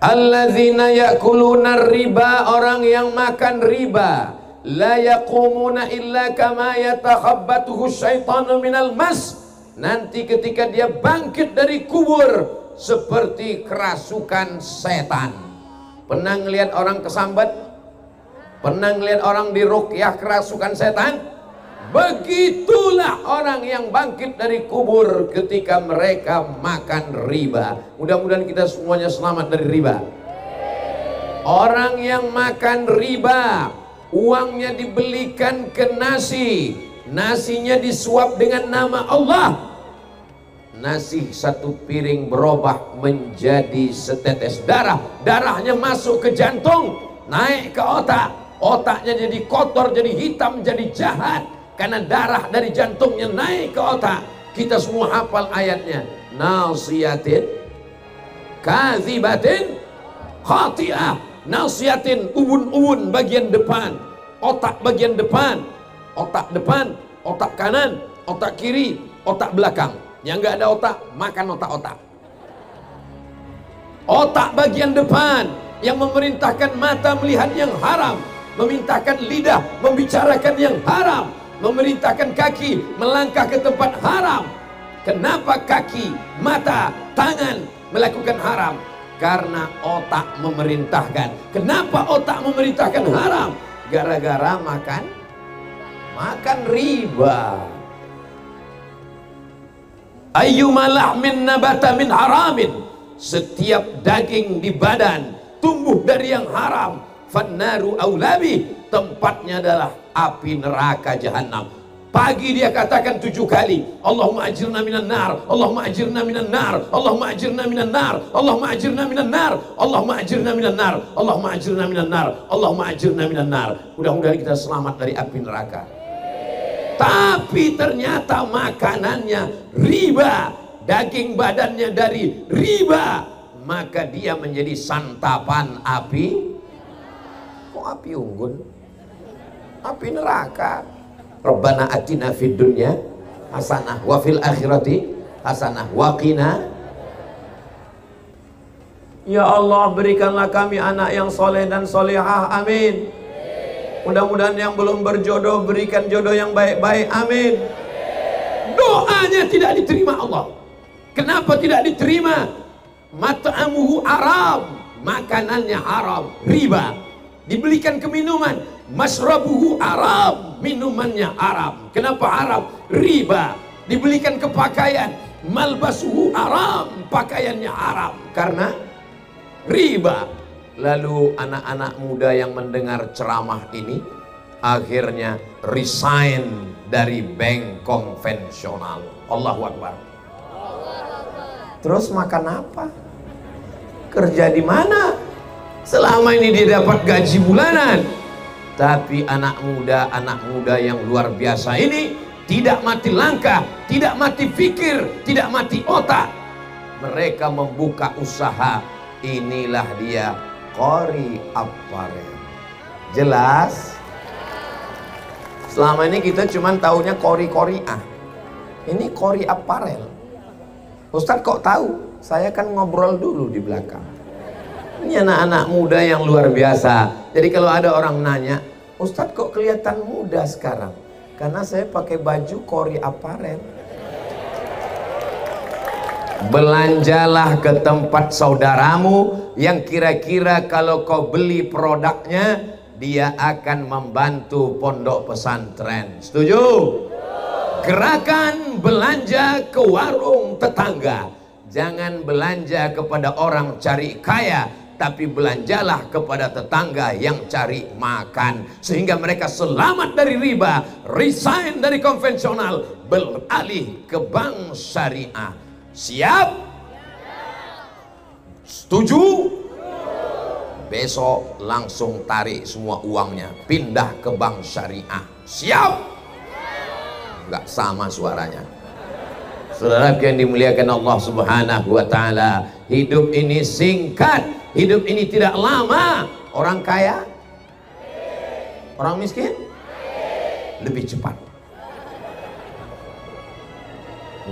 Alladzina ya'kuluna riba, orang yang makan riba, la yaqumuna illa kama yatakhabbathu syaitanu minal mas. Nanti ketika dia bangkit dari kubur seperti kerasukan setan. Pernah ngelihat orang kesambat? Pernah ngelihat orang diruqyah kerasukan setan? Begitulah orang yang bangkit dari kubur ketika mereka makan riba. Mudah-mudahan kita semuanya selamat dari riba. Orang yang makan riba, uangnya dibelikan ke nasi, nasinya disuap dengan nama Allah. Nasi satu piring berubah menjadi setetes darah, darahnya masuk ke jantung, naik ke otak, otaknya jadi kotor, jadi hitam, jadi jahat. Karena darah dari jantungnya naik ke otak. Kita semua hafal ayatnya. Nasiyatin kadzibatin khati'ah. Nasiyatin, ubun-ubun bagian depan, otak bagian depan, otak depan, otak kanan, otak kiri, otak belakang. Yang nggak ada otak, makan otak-otak. Otak bagian depan yang memerintahkan mata melihat yang haram, memerintahkan lidah membicarakan yang haram, memerintahkan kaki melangkah ke tempat haram. Kenapa kaki, mata, tangan melakukan haram? Karena otak memerintahkan. Kenapa otak memerintahkan haram? Gara-gara makan riba. Ayyuma lahmin nabata min haramin. Setiap daging di badan tumbuh dari yang haram, fannaru aulabi, tempatnya adalah api neraka jahanam. Pagi dia katakan 7 kali, Allahumma ajirna minan nar, Allahumma ajirna minan nar, Allahumma ajirna minan nar, Allahumma ajirna minan nar, Allahumma ajirna minan nar, Allahumma ajirna minan nar, Allahumma ajirna minan nar. Mudah-mudahan kita selamat dari api neraka. Tapi ternyata makanannya riba, daging badannya dari riba, maka dia menjadi santapan api. Kok api unggun? Api neraka. Rabbana atina fid dunya hasanah wa fil akhirati hasanah wa qina. Ya Allah, berikanlah kami anak yang soleh dan solehah, amin. Mudah-mudahan yang belum berjodoh berikan jodoh yang baik-baik, amin. Doanya tidak diterima Allah. Kenapa tidak diterima? Mat'amuhu haram, makanannya haram, riba. Dibelikan ke minuman, masrabuhu haram, minumannya haram. Kenapa haram? Riba. Dibelikan ke pakaian, malbasuhu haram, pakaiannya haram, karena riba. Lalu anak-anak muda yang mendengar ceramah ini akhirnya resign dari bank konvensional. Allahu Akbar. Terus makan apa? Kerja di mana? Selama ini dia dapat gaji bulanan. Tapi anak muda yang luar biasa ini tidak mati langkah, tidak mati pikir, tidak mati otak. Mereka membuka usaha. Inilah dia Qori Apparel. Jelas? Selama ini kita cuma taunya Qori-Qoriah. Ini Qori Apparel. Ustadz kok tahu? Saya kan ngobrol dulu di belakang. Ini anak-anak muda yang luar biasa. Jadi kalau ada orang nanya, Ustadz kok kelihatan muda sekarang? Karena saya pakai baju Qori Apparel. Belanjalah ke tempat saudaramu yang kira-kira kalau kau beli produknya, dia akan membantu pondok pesantren. Setuju? Gerakan belanja ke warung tetangga. Jangan belanja kepada orang cari kaya, tapi belanjalah kepada tetangga yang cari makan, sehingga mereka selamat dari riba, resign dari konvensional, beralih ke bank syariah. Siap? Setuju? Besok langsung tarik semua uangnya, pindah ke bank syariah. Siap? Enggak sama suaranya. Saudara yang dimuliakan Allah Subhanahu wa taala, hidup ini singkat, hidup ini tidak lama. Orang kaya, orang miskin lebih cepat.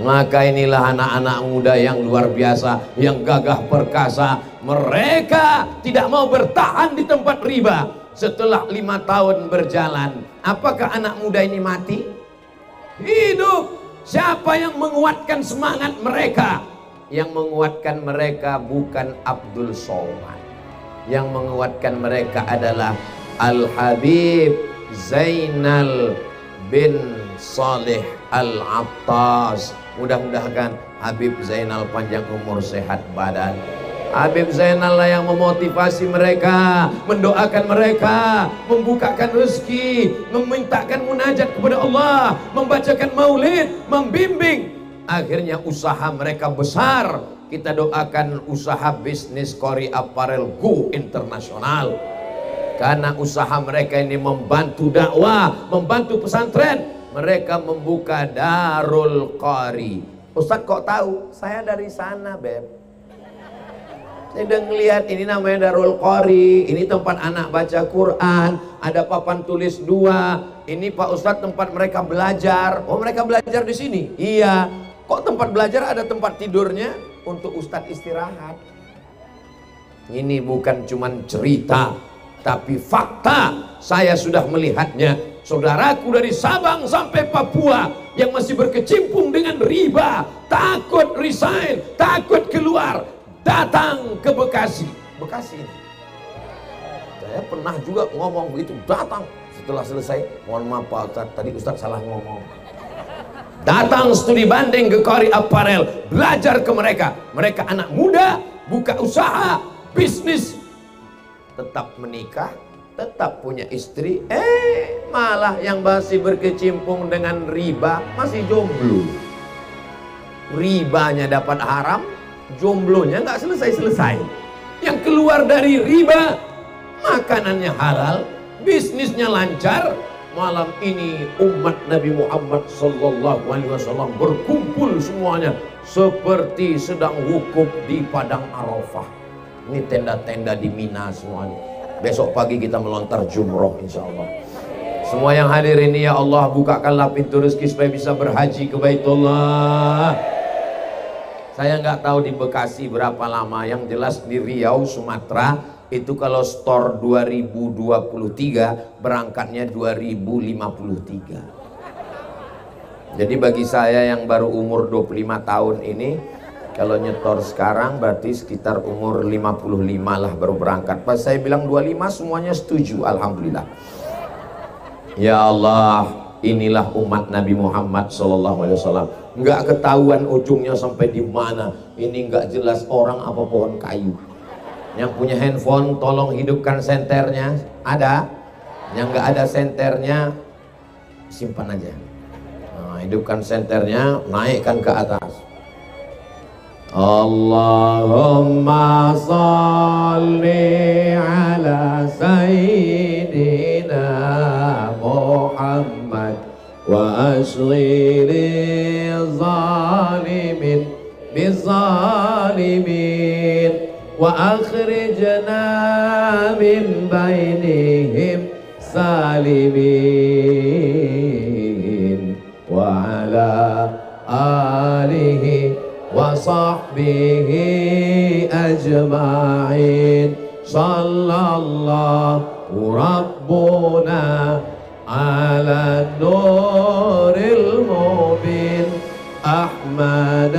Maka inilah anak-anak muda yang luar biasa, yang gagah perkasa. Mereka tidak mau bertahan di tempat riba. Setelah 5 tahun berjalan, apakah anak muda ini mati? Hidup. Siapa yang menguatkan semangat mereka? Yang menguatkan mereka bukan Abdul Somad. Yang menguatkan mereka adalah Al-Habib Zainal bin Saleh Al-Attas. Mudah-mudahan Habib Zainal panjang umur, sehat badan. Habib Zainal lah yang memotivasi mereka, mendoakan mereka, membukakan rezeki, memintakan munajat kepada Allah, membacakan maulid, membimbing. Akhirnya usaha mereka besar. Kita doakan usaha bisnis Qori Apparel go internasional. Karena usaha mereka ini membantu dakwah, membantu pesantren. Mereka membuka Darul Qori. Ustadz kok tahu? Saya dari sana, Beb. Saya udah ngelihat ini namanya Darul Qori. Ini tempat anak baca Quran. Ada papan tulis 2. Ini Pak Ustadz tempat mereka belajar. Oh, mereka belajar di sini? Iya. Kok tempat belajar ada tempat tidurnya? Untuk Ustadz istirahat. Ini bukan cuman cerita, tapi fakta. Saya sudah melihatnya. Saudaraku dari Sabang sampai Papua yang masih berkecimpung dengan riba, takut resign, takut keluar, datang ke Bekasi. Bekasi ini. Saya pernah juga ngomong begitu, datang. Setelah selesai, mohon maaf Pak Ustadz, tadi Ustadz salah ngomong. Datang studi banding ke Qori Apparel, belajar ke mereka. Mereka anak muda, buka usaha, bisnis, tetap menikah, tetap punya istri, malah yang masih berkecimpung dengan riba masih jomblo. Ribanya dapat haram, jomblonya nggak selesai-selesai. Yang keluar dari riba, makanannya halal, bisnisnya lancar. Malam ini umat Nabi Muhammad sallallahu alaihi wasallam berkumpul semuanya seperti sedang wukuf di padang Arafah. Ini tenda-tenda di Mina semuanya. Besok pagi kita melontar jumroh insya Allah. Semua yang hadir ini ya Allah, bukakanlah pintu rezeki supaya bisa berhaji ke Baitullah. Saya nggak tahu di Bekasi berapa lama, yang jelas di Riau, Sumatera itu kalau store 2023 berangkatnya 2053. Jadi bagi saya yang baru umur 25 tahun ini, kalau nyetor sekarang berarti sekitar umur 55 lah baru berangkat. Pas saya bilang 25 semuanya setuju, alhamdulillah. Ya Allah, inilah umat Nabi Muhammad SAW. Nggak ketahuan ujungnya sampai di mana. Ini nggak jelas orang apa pohon kayu. Yang punya handphone tolong hidupkan senternya. Ada? Yang nggak ada senternya simpan aja. Nah, hidupkan senternya, naikkan ke atas. Allahumma salli ala sayyidina Muhammad wa asghiri zalimin bizalimin wa akhrijna min bainihim salimin wa ala alihi wa sahbihi ajma'in. Sallallahu rabbuna ala nuril mubin Ahmad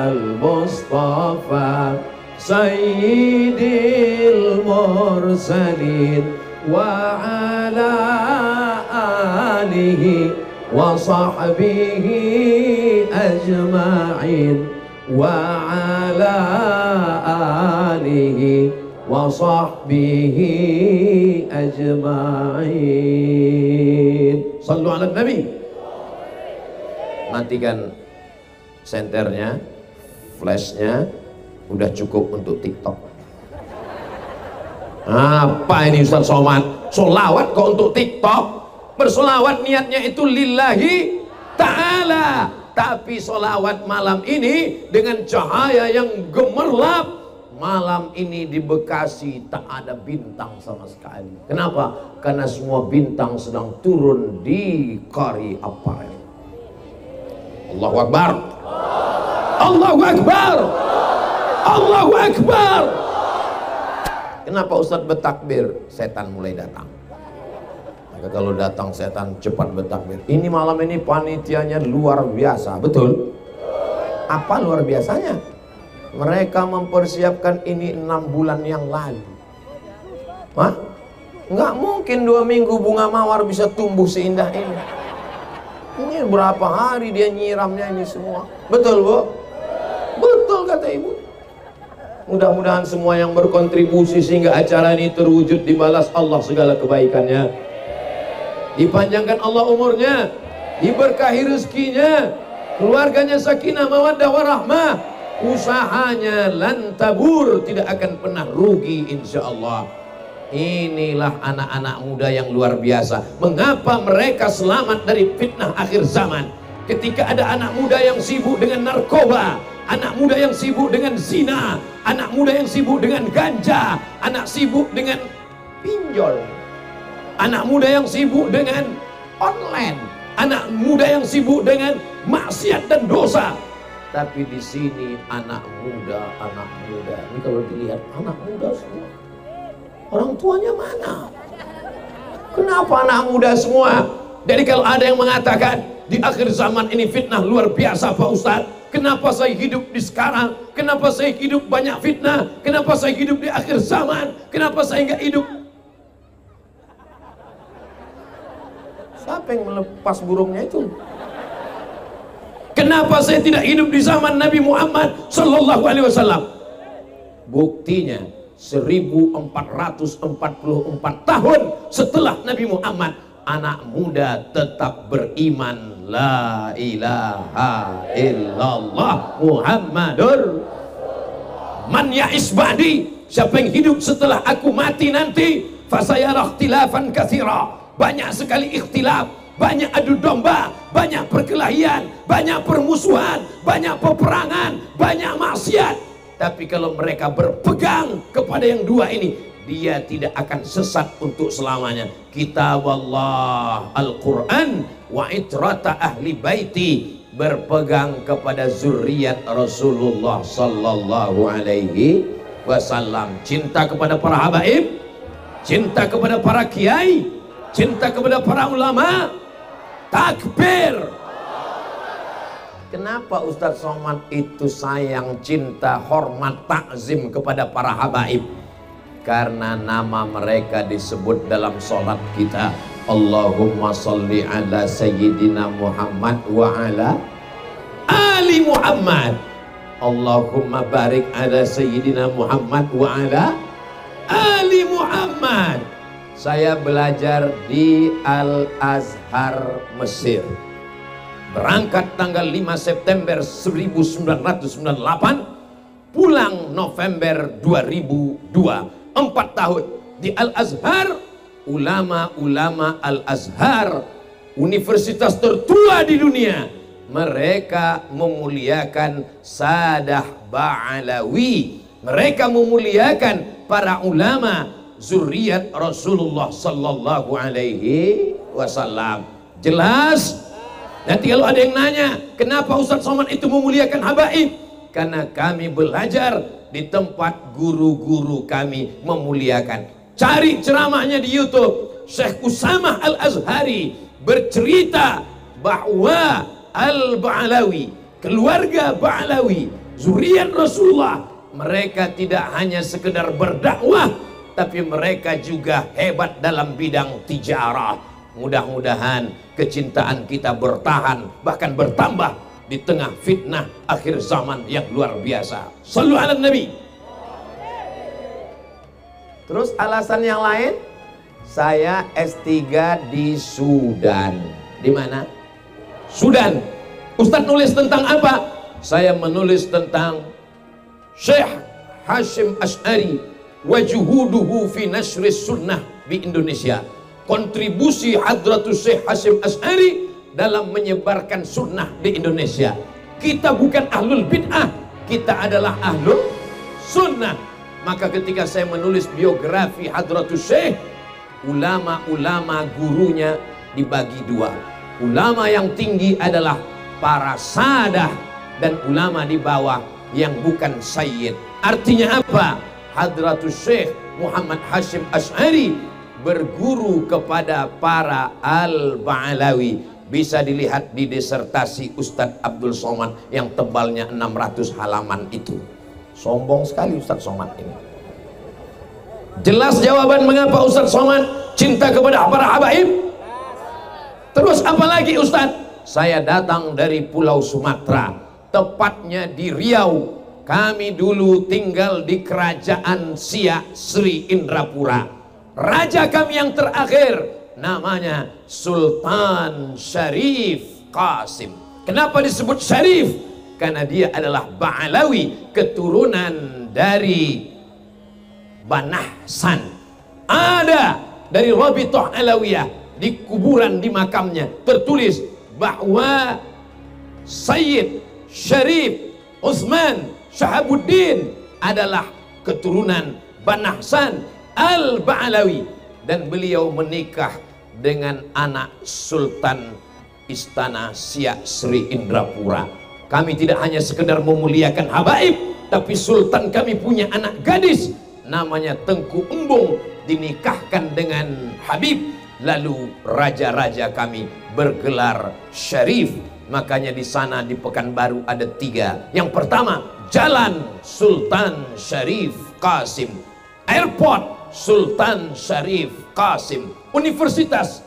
al-Mustafa sayyidil mursalin wa ala alihi wa sahbihi ajma'in wa ala alihi wa sahbihi ajma'in. Sallu ala Nabi. Matikan senternya, flashnya, udah cukup untuk TikTok. Apa ini Ustaz Somad? Solawat kok untuk TikTok? Bersolawat niatnya itu lillahi ta'ala. Tapi solawat malam ini dengan cahaya yang gemerlap. Malam ini di Bekasi tak ada bintang sama sekali. Kenapa? Karena semua bintang sedang turun di Qori Apparel. Allahu Akbar. Allahu Akbar. Allahu Akbar. Kenapa Ustadz bertakbir? Setan mulai datang. Maka kalau datang setan cepat bertakbir. Ini malam ini panitianya luar biasa, betul? Apa luar biasanya? Mereka mempersiapkan ini 6 bulan yang lalu. Hah? Nggak mungkin 2 minggu bunga mawar bisa tumbuh seindah ini. Ini berapa hari dia nyiramnya ini semua. Betul, Bu? Betul kata Ibu. Mudah-mudahan semua yang berkontribusi sehingga acara ini terwujud dibalas Allah segala kebaikannya. Dipanjangkan Allah umurnya, diberkahi rezekinya, keluarganya sakinah mawaddah warahmah, usahanya lantabur, tidak akan pernah rugi insyaallah. Inilah anak-anak muda yang luar biasa. Mengapa mereka selamat dari fitnah akhir zaman? Ketika ada anak muda yang sibuk dengan narkoba, anak muda yang sibuk dengan zina, anak muda yang sibuk dengan ganja, anak sibuk dengan pinjol, anak muda yang sibuk dengan online, anak muda yang sibuk dengan maksiat dan dosa. Tapi di sini anak muda ini kalau dilihat anak muda semua. Orang tuanya mana? Kenapa anak muda semua? Jadi kalau ada yang mengatakan di akhir zaman ini fitnah luar biasa Pak Ustadz, kenapa saya hidup di sekarang? Kenapa saya hidup banyak fitnah? Kenapa saya hidup di akhir zaman? Kenapa saya nggak hidup? Siapa yang melepas burungnya itu? Kenapa saya tidak hidup di zaman Nabi Muhammad Sallallahu Alaihi Wasallam? Buktinya 1444 tahun setelah Nabi Muhammad, anak muda tetap beriman la ilaha illallah Muhammadur man ya'is ba'di, siapa yang hidup setelah aku mati nanti fasayara ikhtilafan katsira, banyak sekali ikhtilaf, banyak adu domba, banyak perkelahian, banyak permusuhan, banyak peperangan, banyak maksiat. Tapi kalau mereka berpegang kepada yang dua ini, dia tidak akan sesat untuk selamanya. Kitab Allah Al-Quran wa itrata ahli baiti, berpegang kepada zuriat Rasulullah Sallallahu Alaihi Wasallam. Cinta kepada para habaib, cinta kepada para kiai, cinta kepada para ulama. Takbir. Kenapa Ustadz Somad itu sayang, cinta, hormat, takzim kepada para habaib? Karena nama mereka disebut dalam sholat kita. Allahumma salli ala sayyidina Muhammad wa ala ali Muhammad. Allahumma barik ala sayyidina Muhammad wa ala ali Muhammad. Saya belajar di Al-Azhar Mesir. Berangkat tanggal 5 September 1998, pulang November 2002. 4 tahun di Al-Azhar. Ulama-ulama Al-Azhar, universitas tertua di dunia, mereka memuliakan Sadah Ba'alawi. Mereka memuliakan para ulama zuriat Rasulullah Sallallahu Alaihi Wasallam. Jelas? Nanti kalau ada yang nanya, kenapa Ustadz Somad itu memuliakan habaib? Karena kami belajar di tempat guru-guru kami memuliakan. Cari ceramahnya di YouTube. Syekh Usamah Al-Azhari bercerita bahwa Al-Ba'alawi, keluarga Ba'alawi, zuriat Rasulullah, mereka tidak hanya sekedar berdakwah, tapi mereka juga hebat dalam bidang tijarah. Mudah-mudahan kecintaan kita bertahan, bahkan bertambah di tengah fitnah akhir zaman yang luar biasa. Shallu ala Nabi. Terus alasan yang lain, saya S3 di Sudan. Di mana? Sudan. Ustadz nulis tentang apa? Saya menulis tentang Syekh Hasyim Asy'ari wa juhuduhu fi nasri sunnah di Indonesia. Kontribusi Hadratus Syekh Hasyim Asy'ari dalam menyebarkan sunnah di Indonesia. Kita bukan ahlul bid'ah, kita adalah ahlul sunnah. Maka ketika saya menulis biografi Hadratus Syekh, ulama-ulama gurunya dibagi dua. Ulama yang tinggi adalah para sadah dan ulama di bawah yang bukan sayyid. Artinya apa? Hadratus Syekh Muhammad Hashim Asy'ari berguru kepada para Al-Ba'alawi. Bisa dilihat di disertasi Ustadz Abdul Somad yang tebalnya 600 halaman itu. Sombong sekali Ustadz Somad ini. Jelas jawaban mengapa Ustadz Somad cinta kepada para habaib. Terus apa lagi Ustadz? Saya datang dari Pulau Sumatera, tepatnya di Riau. Kami dulu tinggal di kerajaan Siak Sri Indrapura. Raja kami yang terakhir namanya Sultan Syarif Qasim. Kenapa disebut Syarif? Karena dia adalah Ba'alawi, keturunan dari Banahsan. Ada dari Rabithah Alawiyah, di kuburan di makamnya tertulis bahwa Sayyid Syarif Utsman Shahabuddin adalah keturunan Banahsan Al-Ba'alawi, dan beliau menikah dengan anak Sultan Istana Siak Sri Indrapura. Kami tidak hanya sekedar memuliakan habaib, tapi Sultan kami punya anak gadis namanya Tengku Embung, dinikahkan dengan Habib. Lalu raja-raja kami bergelar Syarif. Makanya di sana di Pekanbaru ada 3. Yang pertama, Jalan Sultan Syarif Qasim, Airport Sultan Syarif Qasim, Universitas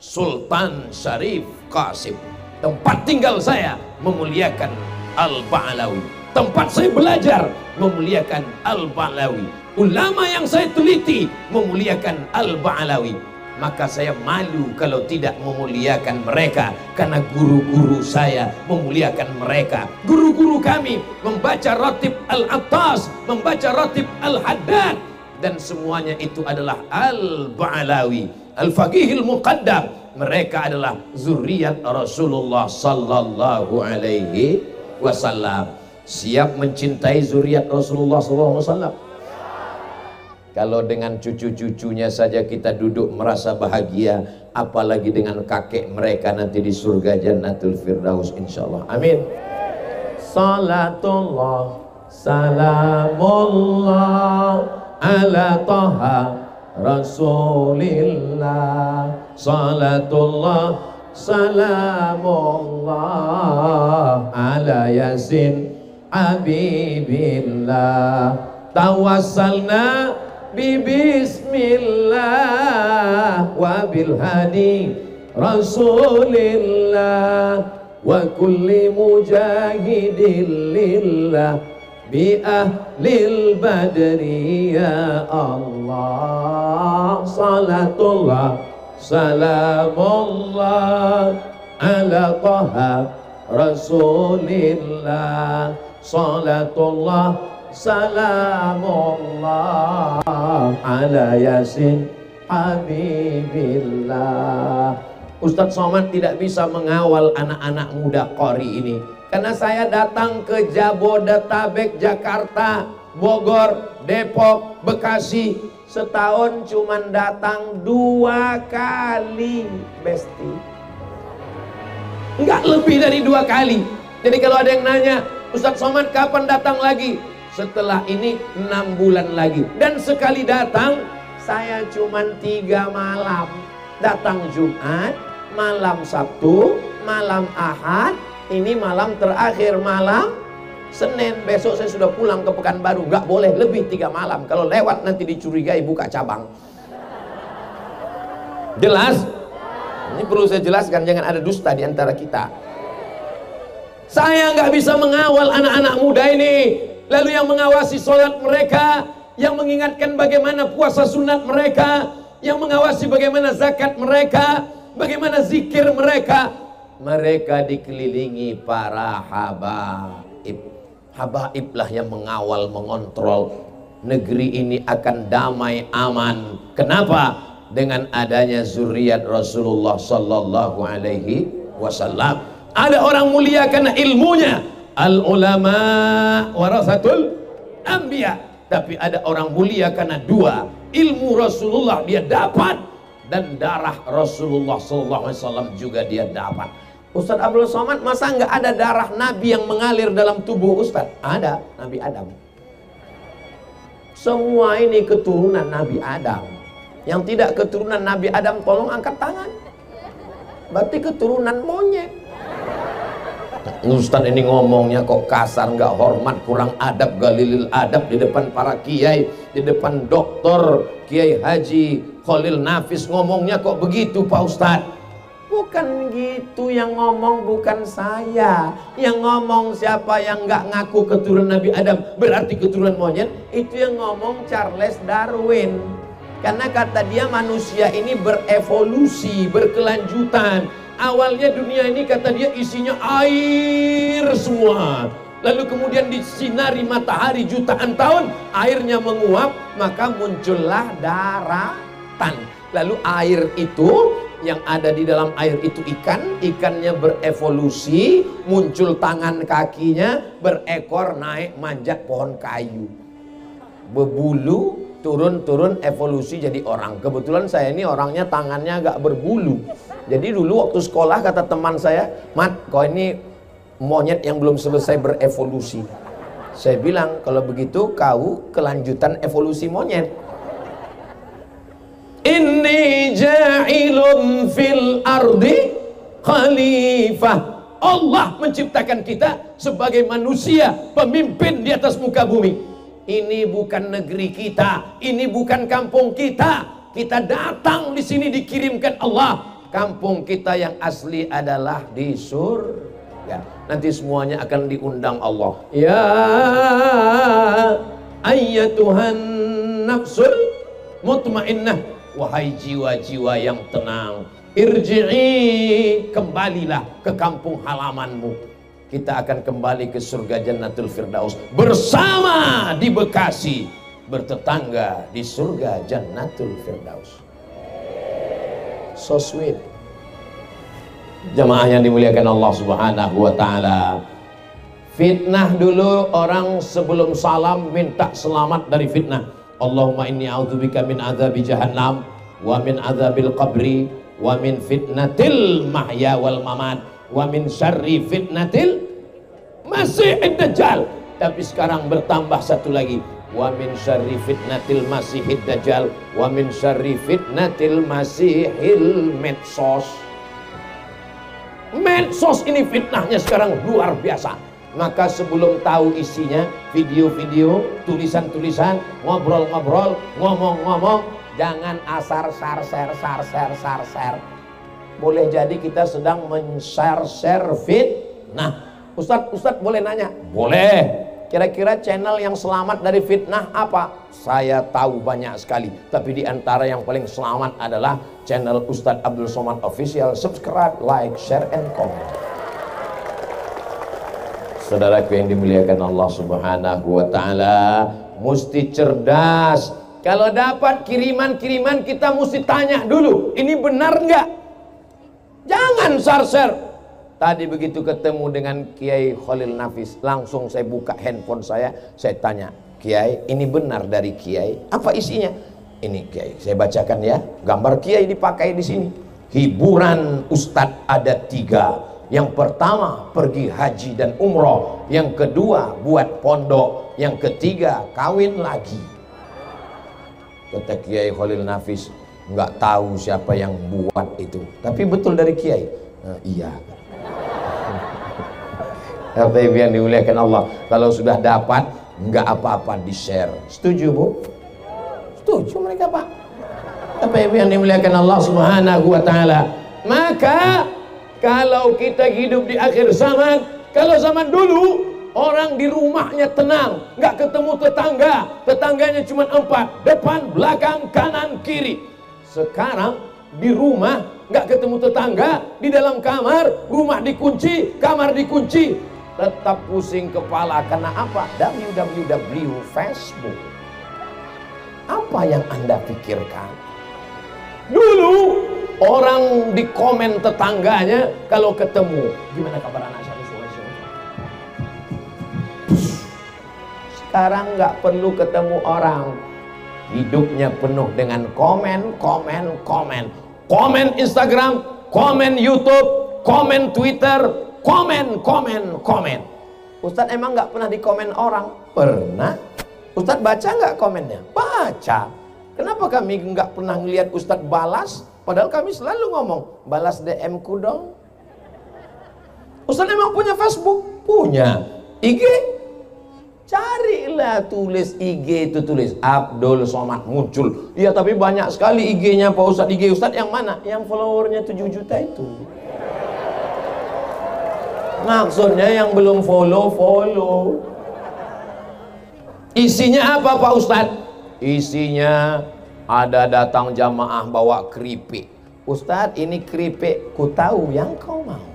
Sultan Syarif Qasim. Tempat tinggal saya memuliakan Al-Ba'alawi. Tempat saya belajar memuliakan Al-Ba'alawi. Ulama yang saya teliti memuliakan Al-Ba'alawi. Maka saya malu kalau tidak memuliakan mereka, karena guru-guru saya memuliakan mereka. Guru-guru kami membaca Ratib Al-Attas, membaca Ratib Al-Haddad, dan semuanya itu adalah Al-Ba'alawi, Al-Faqihil Muqaddam. Mereka adalah zuriat Rasulullah sallallahu alaihi wasallam. Siap mencintai zuriat Rasulullah sallallahu alaihi wasallam? Kalau dengan cucu-cucunya saja kita duduk merasa bahagia, apalagi dengan kakek mereka nanti di surga Jannatul Firdaus insyaallah. Amin. Salatullah salamullah ala Taha Rasulillah. Salatullah salamullah ala Yasin Habibillah. Tawassalna Bismillah wa bil hadi Rasulillah wa kulli mujahidin lillah bi ahlil badri ya Allah. Salatullah salamullah ala Taha Rasulillah. Salatullah salamullah ala Yasin Habibillah. Ustadz Somad tidak bisa mengawal anak-anak muda qori ini, karena saya datang ke Jabodetabek, Jakarta, Bogor, Depok, Bekasi, setahun cuman datang 2 kali, Besti. Enggak lebih dari 2 kali. Jadi kalau ada yang nanya, Ustadz Somad kapan datang lagi? Setelah ini 6 bulan lagi. Dan sekali datang saya cuman 3 malam. Datang Jumat, malam Sabtu, malam Ahad, ini malam terakhir malam Senin. Besok saya sudah pulang ke Pekanbaru. Gak boleh lebih 3 malam. Kalau lewat nanti dicurigai buka cabang. Jelas? Ini perlu saya jelaskan, jangan ada dusta di antara kita. Saya nggak bisa mengawal anak-anak muda ini. Lalu yang mengawasi sholat mereka, yang mengingatkan bagaimana puasa sunat mereka, yang mengawasi bagaimana zakat mereka, bagaimana zikir mereka. Mereka dikelilingi para habaib. Habaiblah yang mengawal, mengontrol. Negeri ini akan damai, aman. Kenapa? Dengan adanya zuriat Rasulullah sallallahu alaihi wasallam. Ada orang mulia karena ilmunya. Al-ulama warasatul anbiya. Tapi ada orang mulia karena 2, ilmu Rasulullah dia dapat, dan darah Rasulullah SAW juga dia dapat. Ustadz Abdul Somad, masa nggak ada darah Nabi yang mengalir dalam tubuh Ustadz? Ada, Nabi Adam. Semua ini keturunan Nabi Adam. Yang tidak keturunan Nabi Adam, tolong angkat tangan. Berarti keturunan monyet. Ustadz ini ngomongnya kok kasar, nggak hormat, kurang adab, galilil adab di depan para kiai, di depan doktor Kiai Haji Khalil Nafis, ngomongnya kok begitu Pak Ustadz? Bukan gitu, yang ngomong bukan saya. Yang ngomong siapa yang nggak ngaku keturunan Nabi Adam berarti keturunan monyet, itu yang ngomong Charles Darwin. Karena kata dia manusia ini berevolusi, berkelanjutan. Awalnya dunia ini kata dia isinya air semua. Lalu kemudian disinari matahari jutaan tahun, airnya menguap, maka muncullah daratan. Lalu air itu, yang ada di dalam air itu ikan, ikannya berevolusi, muncul tangan kakinya, berekor, naik manjat pohon kayu, berbulu, turun evolusi jadi orang. Kebetulan saya ini orangnya tangannya agak berbulu. Jadi dulu waktu sekolah kata teman saya, Mat, kau ini monyet yang belum selesai berevolusi. Saya bilang, kalau begitu kau kelanjutan evolusi monyet. Inni ja'ilun fil ardi khalifah. Allah menciptakan kita sebagai manusia, pemimpin di atas muka bumi. Ini bukan negeri kita, ini bukan kampung kita. Kita datang di sini dikirimkan Allah. Kampung kita yang asli adalah di surga. Nanti semuanya akan diundang Allah. Ya ayyatuhan nafsul mutmainnah. Wahai jiwa-jiwa yang tenang, irji'i, kembalilah ke kampung halamanmu. Kita akan kembali ke surga Jannatul Firdaus bersama di Bekasi, bertetangga di surga Jannatul Firdaus. So sweet. Jamaah yang dimuliakan Allah Subhanahu wa taala. Fitnah dulu, orang sebelum salam minta selamat dari fitnah. Allahumma inni a'udzubika min adzabi jahannam wa min adzabil qabri wa min fitnatil mahya wal mamat wa min syarri fitnatil masihid dajjal. Tapi sekarang bertambah satu lagi, wa min syarri fitnatil masihid dajjal wa min syarri fitnatil masihil medsos. Medsos ini fitnahnya sekarang luar biasa. Maka sebelum tahu isinya, video-video, tulisan-tulisan, ngobrol-ngobrol, ngomong-ngomong, jangan asar share. Boleh jadi kita sedang men-share fitnah. Ustadz boleh nanya? Boleh. Kira-kira channel yang selamat dari fitnah apa? Saya tahu banyak sekali, tapi di antara yang paling selamat adalah channel Ustadz Abdul Somad Official. Subscribe, like, share, and comment. Saudaraku yang dimuliakan Allah Subhanahu wa taala, mesti cerdas. Kalau dapat kiriman-kiriman kita mesti tanya dulu, ini benar nggak? Jangan share. Tadi begitu ketemu dengan Kiai Khalil Nafis, langsung saya buka handphone saya tanya, Kiai, ini benar dari Kiai? Apa isinya? Ini Kiai, saya bacakan ya. Gambar Kiai dipakai di sini. Hiburan Ustadz ada 3. Yang pertama pergi haji dan umroh, yang kedua buat pondok, yang ketiga kawin lagi. Kata Kiai Khalil Nafis, nggak tahu siapa yang buat itu, tapi betul dari Kiai. Nah, iya. Bapak Ibu yang dimuliakan Allah, kalau sudah dapat nggak apa-apa di share. Setuju Bu? Setuju mereka Pak. Bapak Ibu yang dimuliakan Allah Subhanahu wa taala. Maka kalau kita hidup di akhir zaman, kalau zaman dulu orang di rumahnya tenang, nggak ketemu tetangga, tetangganya cuma 4, depan, belakang, kanan, kiri. Sekarang di rumah nggak ketemu tetangga, di dalam kamar, rumah dikunci, kamar dikunci, tetap pusing kepala. Karena apa? www Facebook. Apa yang Anda pikirkan? Dulu orang di komen tetangganya kalau ketemu, gimana kabar anak saya? Sekarang nggak perlu ketemu orang, hidupnya penuh dengan komen Instagram, komen YouTube, komen Twitter, komen. Ustadz emang nggak pernah dikomen orang? Pernah. Ustadz baca nggak komennya? Baca. Kenapa kami nggak pernah ngelihat Ustadz balas? Padahal kami selalu ngomong, balas DM ku dong. Ustadz emang punya Facebook? Punya. IG? Carilah, tulis IG itu, tulis Abdul Somad, muncul. Iya, tapi banyak sekali IG-nya Pak Ustadz. IG Ustadz yang mana? Yang followernya 7 juta itu. Maksudnya yang belum follow. Isinya apa Pak Ustadz? Isinya ada datang jamaah bawa keripik. Ustadz, ini keripik ku tahu yang kau mau.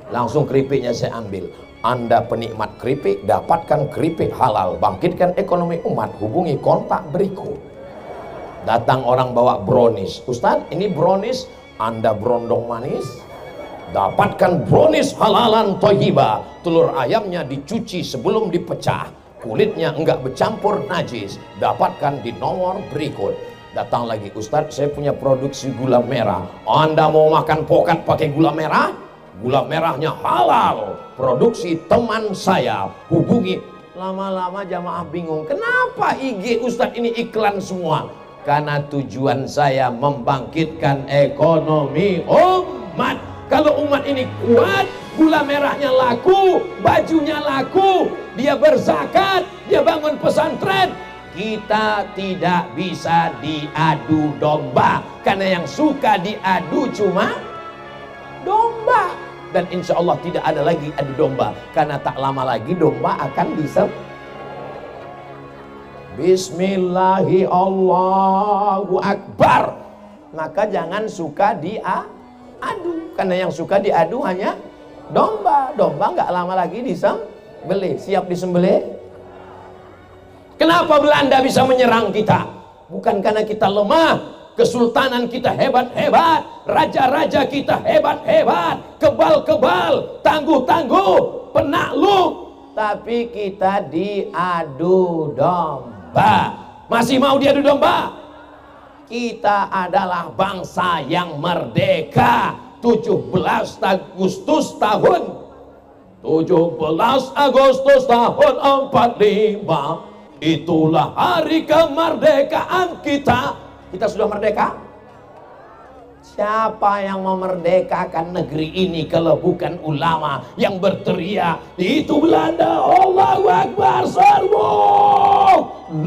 Langsung keripiknya saya ambil. Anda penikmat keripik, dapatkan keripik halal, bangkitkan ekonomi umat, hubungi kontak berikut. Datang orang bawa brownies. Ustadz, ini brownies, Anda berondong manis, dapatkan brownies halalan thayyibah. Telur ayamnya dicuci sebelum dipecah, kulitnya enggak bercampur najis, dapatkan di nomor berikut. Datang lagi, Ustadz, saya punya produksi gula merah. Anda mau makan pokat pakai gula merah? Gula merahnya halal, produksi teman saya, hubungi. Lama-lama jamaah bingung, kenapa IG Ustadz ini iklan semua? Karena tujuan saya membangkitkan ekonomi umat. Kalau umat ini kuat, gula merahnya laku, bajunya laku, dia berzakat, dia bangun pesantren, kita tidak bisa diadu domba. Karena yang suka diadu cuma domba. Dan insya Allah tidak ada lagi adu domba, karena tak lama lagi domba akan disembelih. Bismillahi Allahu Akbar. Maka jangan suka diadu, karena yang suka diadu hanya domba. Domba nggak lama lagi disembelih. Siap disembelih. Kenapa Belanda bisa menyerang kita? Bukan karena kita lemah. Kesultanan kita hebat-hebat, raja-raja kita hebat-hebat, kebal-kebal, tangguh-tangguh, penakluk. Tapi kita diadu domba. Masih mau diadu domba? Kita adalah bangsa yang merdeka. 17 Agustus tahun 45, itulah hari kemerdekaan kita. Kita sudah merdeka? Siapa yang memerdekakan negeri ini kalau bukan ulama yang berteriak, itu Belanda, Allahu Akbar, serbu!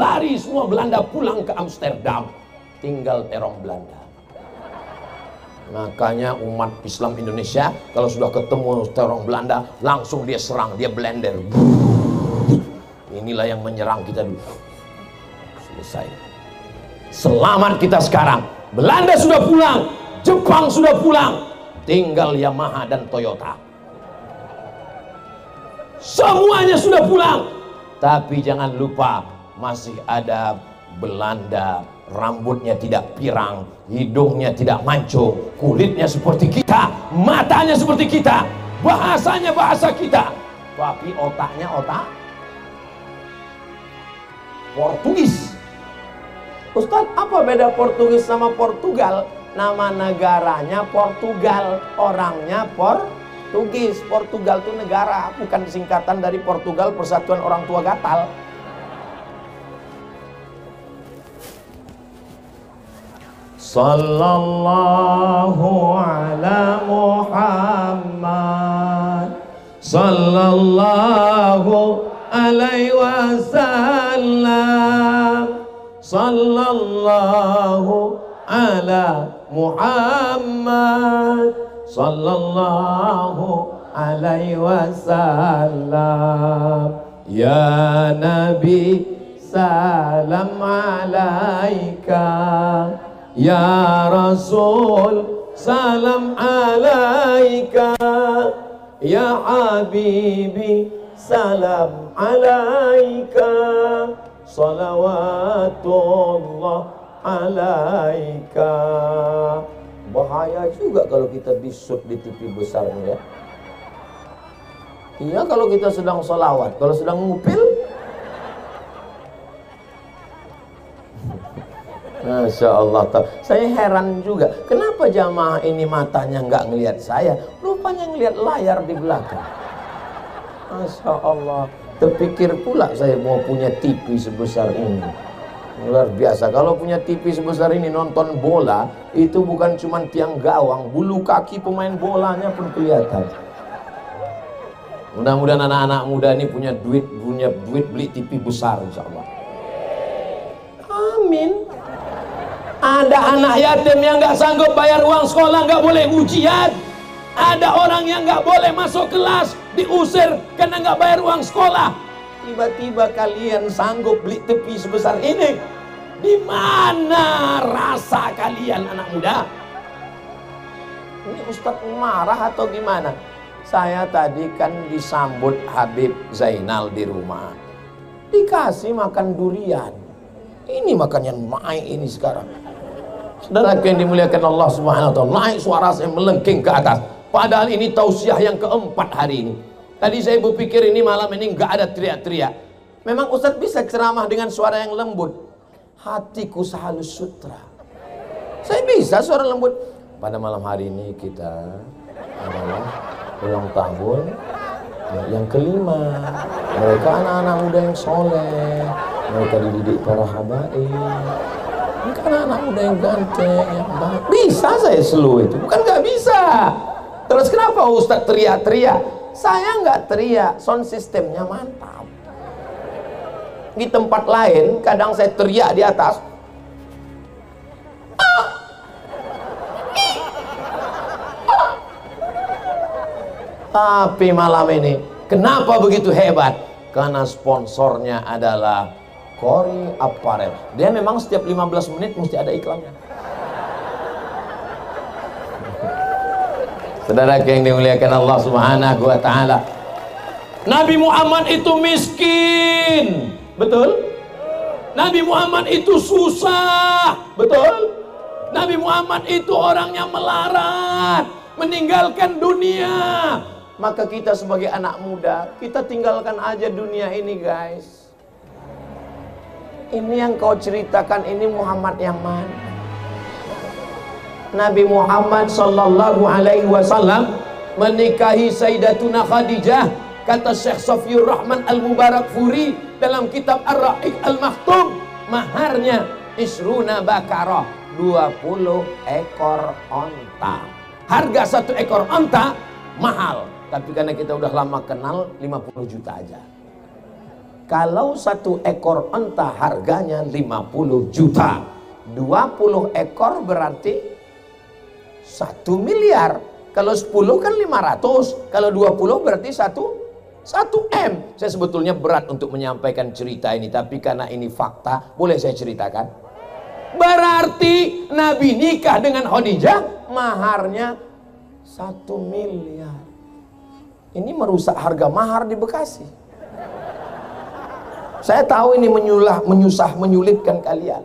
Lari semua Belanda pulang ke Amsterdam. Tinggal terong Belanda. Makanya umat Islam Indonesia kalau sudah ketemu terong Belanda, langsung dia serang, dia blender. Inilah yang menyerang kita dulu. Selesai. Selamat kita sekarang. Belanda sudah pulang, Jepang sudah pulang, tinggal Yamaha dan Toyota. Semuanya sudah pulang. Tapi jangan lupa, masih ada Belanda. Rambutnya tidak pirang, hidungnya tidak mancung, kulitnya seperti kita, matanya seperti kita, bahasanya bahasa kita, tapi otaknya otak Portugis. Ustadz, apa beda Portugis sama Portugal? Nama negaranya Portugal, orangnya Portugis. Portugal itu negara, bukan singkatan dari Portugal Persatuan Orang Tua Gatal. Sallallahu ala Muhammad, sallallahu alaihi wasallam, sallallahu ala Muhammad, sallallahu alaihi wasallam. Ya Nabi, salam alaika. Ya Rasul, salam alaika. Ya Habibi, salam alaika. Salawatullah alaika. Bahaya juga kalau kita di-shoot di TV besarnya ya. Iya, kalau kita sedang sholawat, kalau sedang ngupil Masya Allah. Saya heran juga, kenapa jamaah ini matanya nggak ngelihat saya, rupanya ngelihat layar di belakang. Masya Allah. Terpikir pula saya mau punya TV sebesar ini. Luar biasa. Kalau punya TV sebesar ini, nonton bola itu bukan cuma tiang gawang, bulu kaki pemain bolanya pun kelihatan. Mudah-mudahan anak-anak muda ini punya duit beli TV besar, insya Allah. Amin. Ada anak yatim yang nggak sanggup bayar uang sekolah, nggak boleh ujian. Ada orang yang nggak boleh masuk kelas, diusir karena nggak bayar uang sekolah. Tiba-tiba kalian sanggup beli TV sebesar ini. Di mana rasa kalian anak muda? Ini Ustadz marah atau gimana? Saya tadi kan disambut Habib Zainal di rumah, dikasih makan durian. Ini makannya naik ini sekarang. Saudara yang dimuliakan Allah Subhanahu wa ta'ala, naik suara saya melengking ke atas. Padahal ini tausiah yang keempat hari ini. Tadi saya berpikir ini malam ini nggak ada teriak-teriak. Memang Ustadz bisa ceramah dengan suara yang lembut. Hatiku sehalus sutra. Saya bisa suara lembut. Pada malam hari ini kita adalah ulang tahun yang kelima. Mereka anak-anak muda yang soleh. Mereka dididik para habaib. Mereka anak-anak muda yang ganteng, yang baik. Bisa saya slow itu, bukan nggak bisa. Terus kenapa Ustadz teriak-teriak? Saya nggak teriak, sound systemnya mantap. Di tempat lain, kadang saya teriak di atas. Tapi malam ini, kenapa begitu hebat? Karena sponsornya adalah Kori Apparel. Dia memang setiap 15 menit mesti ada iklannya. Saudara yang dimuliakan Allah Subhanahu wa ta'ala, Nabi Muhammad itu miskin, betul? Nabi Muhammad itu susah, betul? Nabi Muhammad itu orangnya melarat, meninggalkan dunia. Maka kita sebagai anak muda, kita tinggalkan aja dunia ini, guys. Ini yang kau ceritakan ini Muhammad yang mana? Nabi Muhammad sallallahu alaihi wasallam menikahi Sayyidatuna Khadijah. Kata Syekh Safiyur Rahman Al-Mubarakfuri dalam kitab Ar-Ra'iq Al-Maktum, maharnya isruna bakarah, 20 ekor onta. Harga satu ekor onta mahal, tapi karena kita udah lama kenal, 50 juta aja. Kalau satu ekor onta harganya 50 juta, 20 ekor berarti 1 miliar. Kalau 10 kan 500, kalau 20 berarti 1 M. Saya sebetulnya berat untuk menyampaikan cerita ini, tapi karena ini fakta, boleh saya ceritakan? Berarti Nabi nikah dengan Khadijah, maharnya 1 miliar. Ini merusak harga mahar di Bekasi. Saya tahu ini menyulitkan kalian.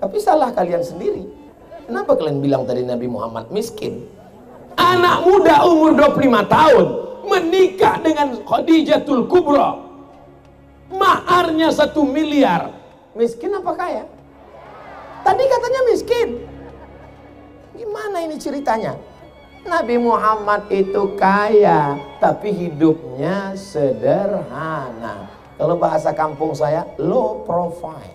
Tapi salah kalian sendiri. Kenapa kalian bilang tadi Nabi Muhammad miskin? Anak muda umur 25 tahun menikah dengan Khadijatul Kubra, maharnya 1 miliar. Miskin apa kaya? Tadi katanya miskin. Gimana ini ceritanya? Nabi Muhammad itu kaya, tapi hidupnya sederhana. Kalau bahasa kampung saya, low profile.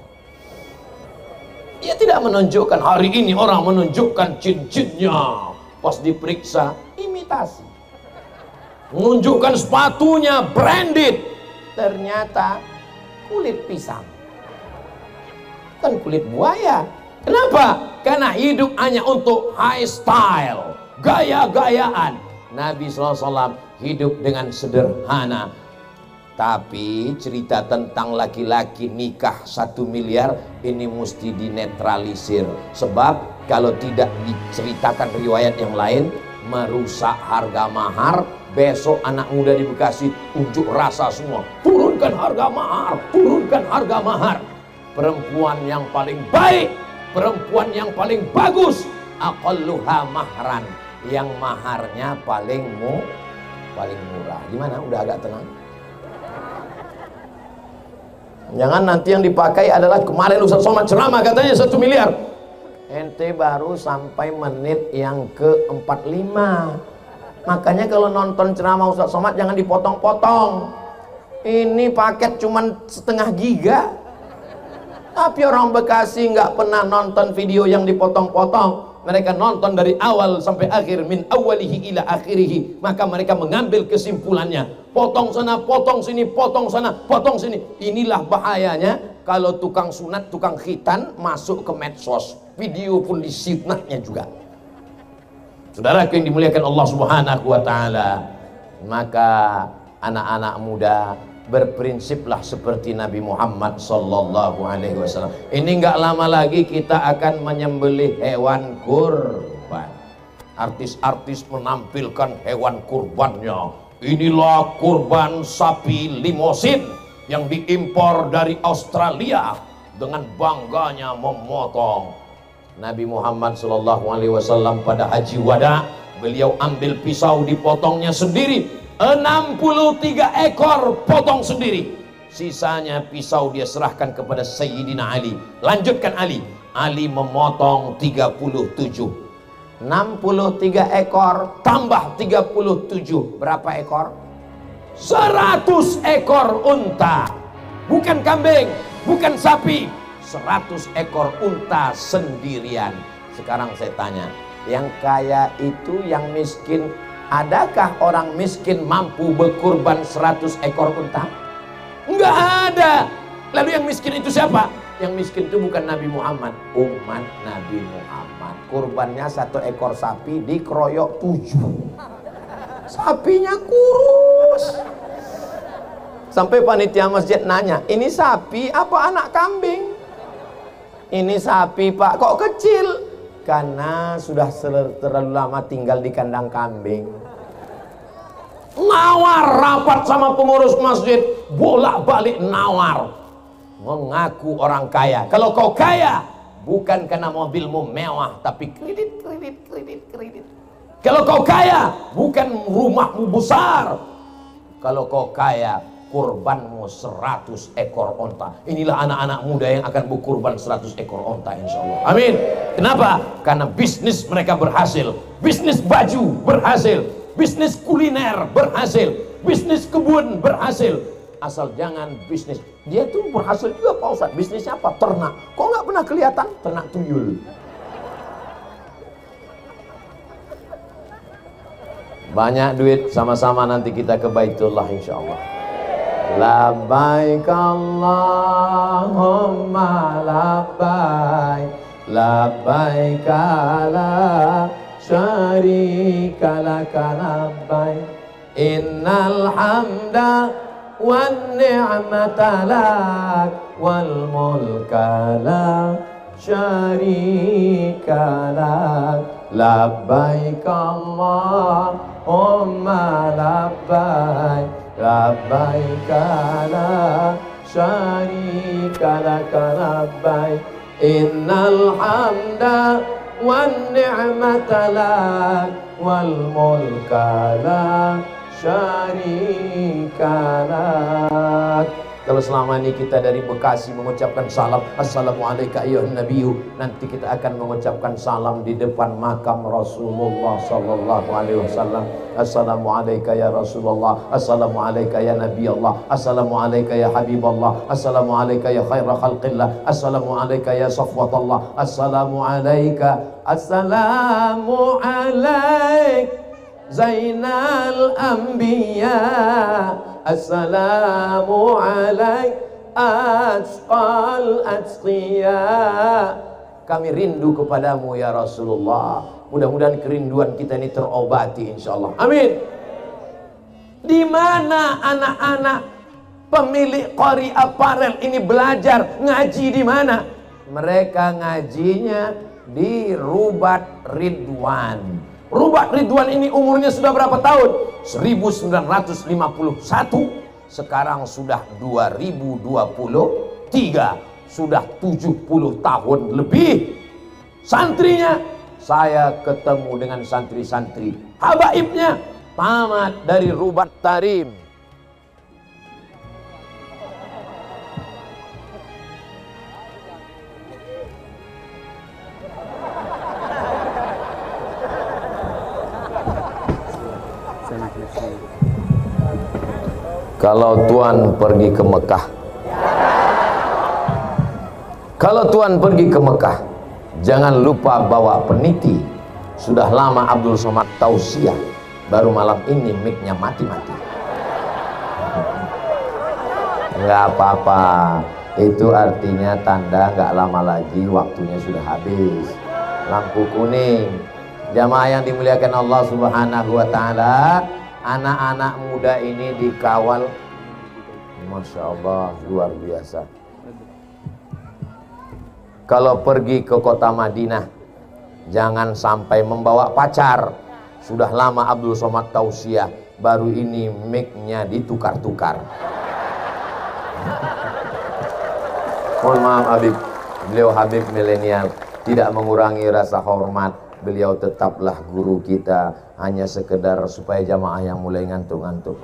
Ia tidak menunjukkan, hari ini orang menunjukkan cincinnya. Pas diperiksa, imitasi. Menunjukkan sepatunya branded, ternyata kulit pisang, bukan kulit buaya. Kenapa? Karena hidup hanya untuk high style, gaya-gayaan. Nabi SAW hidup dengan sederhana. Tapi cerita tentang laki-laki nikah 1 miliar ini mesti dinetralisir. Sebab kalau tidak diceritakan riwayat yang lain, merusak harga mahar. Besok anak muda di Bekasi unjuk rasa semua, turunkan harga mahar, turunkan harga mahar. Perempuan yang paling baik, perempuan yang paling bagus, aqalluha mahran, yang maharnya paling murah. Gimana? Udah agak tenang? Jangan nanti yang dipakai adalah kemarin Ustaz Somad ceramah katanya 1 miliar. Ente baru sampai menit yang ke-45. Makanya kalau nonton ceramah Ustaz Somad jangan dipotong-potong. Ini paket cuman setengah giga. Tapi orang Bekasi nggak pernah nonton video yang dipotong-potong. Mereka nonton dari awal sampai akhir, min awalihi ila akhirihi. Maka mereka mengambil kesimpulannya. Potong sana, potong sini, potong sana, potong sini. Inilah bahayanya kalau tukang sunat, tukang khitan masuk ke medsos. Video pun disitnahnya juga. Saudaraku yang dimuliakan Allah Subhanahu wa taala, maka anak-anak muda berprinsiplah seperti Nabi Muhammad sallallahu alaihi wasallam. Ini enggak lama lagi kita akan menyembelih hewan kurban. Artis-artis menampilkan hewan kurbannya. Inilah kurban sapi limosin yang diimpor dari Australia, dengan bangganya memotong. Nabi Muhammad sallallahu alaihi wasallam pada haji wada, beliau ambil pisau, dipotongnya sendiri. 63 ekor potong sendiri. Sisanya pisau dia serahkan kepada Sayyidina Ali. Lanjutkan Ali. Ali memotong 37. 63 ekor tambah 37. Berapa ekor? 100 ekor unta. Bukan kambing, bukan sapi. 100 ekor unta sendirian. Sekarang saya tanya, yang kaya itu yang miskin, adakah orang miskin mampu berkurban 100 ekor unta? Enggak ada. Lalu yang miskin itu siapa? Yang miskin itu bukan Nabi Muhammad, umat Nabi Muhammad. Kurbannya 1 ekor sapi dikeroyok 7. Sapinya kurus. Sampai panitia masjid nanya, ini sapi apa anak kambing? Ini sapi pak, kok kecil? Karena sudah terlalu lama tinggal di kandang kambing. Nawar rapat sama pengurus masjid, bolak-balik nawar. Mengaku orang kaya. Kalau kau kaya, bukan karena mobilmu mewah, tapi kredit. Kalau kau kaya, bukan rumahmu besar. Kalau kau kaya, kurbanmu 100 ekor onta. Inilah anak-anak muda yang akan berkurban 100 ekor onta insya Allah. Amin. Kenapa? Karena bisnis mereka berhasil. Bisnis baju berhasil. Bisnis kuliner berhasil. Bisnis kebun berhasil. Asal jangan bisnis. Dia tuh berhasil juga Pak Ustadz. Bisnisnya apa? Ternak. Kok nggak pernah kelihatan? Ternak tuyul. Banyak duit, sama-sama nanti kita ke Baitullah insya Allah. Labbaik Allahumma labbaik, labbaik la syarika laka labbaik, innal hamda wan ni'mata lak wal mulka la syarika lak, labbaik Allahumma labbaik, labbaik la syarika laka labbaik, innal hamda wan ni'mata lak wal mulka la syarika lak. Kalau selama ini kita dari Bekasi mengucapkan salam assalamualaikum ayyuhan nabiyyu, nanti kita akan mengucapkan salam di depan makam Rasulullah sallallahu alaihi wasallam. Assalamualaikum ya Rasulullah, assalamualaikum ya Nabi Allah, assalamualaikum ya Habiballah, assalamualaikum ya khaira khalqillah, assalamualaikum ya safwatallah, assalamualaikum, assalamu alaik Zainal Anbiya, assalamu alaik asqal atqiya. Kami rindu kepadamu ya Rasulullah. Mudah-mudahan kerinduan kita ini terobati insyaallah. Amin. Di mana anak-anak pemilik Qori Apparel ini belajar ngaji di mana? Mereka ngajinya di Rubat Ridwan. Rubat Ridwan ini umurnya sudah berapa tahun? 1951. Sekarang sudah 2023. Sudah 70 tahun lebih. Santrinya, saya ketemu dengan santri-santri habaibnya, tamat dari Rubat Tarim. Kalau Tuan pergi ke Mekah, kalau Tuan pergi ke Mekah, jangan lupa bawa peniti. Sudah lama Abdul Somad tausiah, baru malam ini mic-nya mati-mati. Nggak apa-apa, itu artinya tanda nggak lama lagi waktunya sudah habis. Lampu kuning. Jamaah yang dimuliakan Allah Subhanahu wa Ta'ala, anak-anak muda ini dikawal, Masya Allah, luar biasa. Kalau pergi ke kota Madinah, jangan sampai membawa pacar. Sudah lama Abdul Somad tausiah, baru ini mic-nya ditukar-tukar. Mohon maaf Habib, beliau Habib milenial, tidak mengurangi rasa hormat. Beliau tetaplah guru kita, hanya sekedar supaya jamaah yang mulai ngantuk-ngantuk.